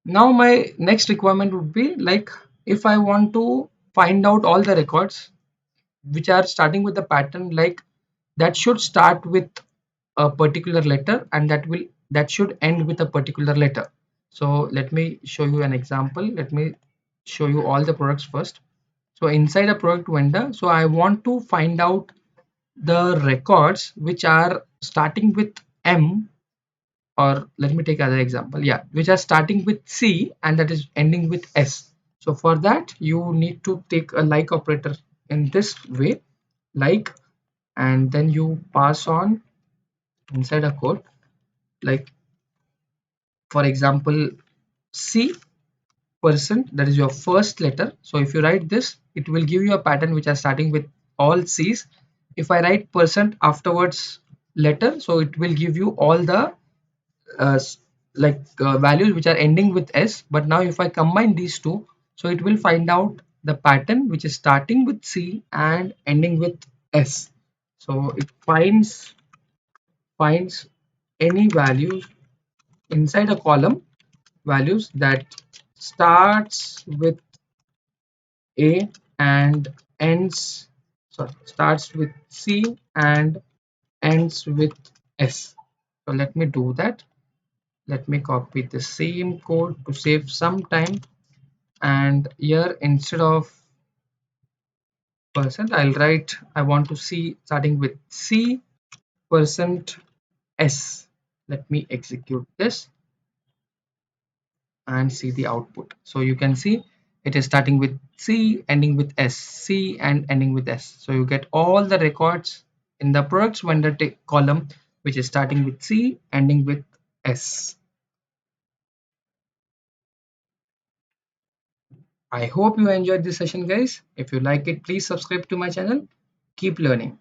Now my next requirement would be like, if I want to find out all the records which are starting with the pattern, like that should start with a particular letter and that should end with a particular letter. So let me show you an example. Let me show you all the products first. So inside a product vendor, so I want to find out the records which are starting with M, or let me take another example, yeah, which are starting with C and that is ending with S. So for that you need to take a like operator in this way, like, and then you pass on inside a code, like for example C percent, that is your first letter. So if you write this, it will give you a pattern which are starting with all C's. If I write percent afterwards letter, so it will give you all the uh, values which are ending with S. But now if I combine these two, so it will find out the pattern which is starting with C and ending with S. So it finds any values inside a column, values that starts with A and ends, sorry, starts with C and ends with S. So let me do that. Let me copy the same code to save some time, and here instead of percent I'll write I want to see starting with C percent S. Let me execute this and see the output. So you can see it is starting with C ending with S, C and ending with S. So you get all the records in the products vendor column which is starting with C ending with S. I hope you enjoyed this session, guys. If you like it, please subscribe to my channel. Keep learning.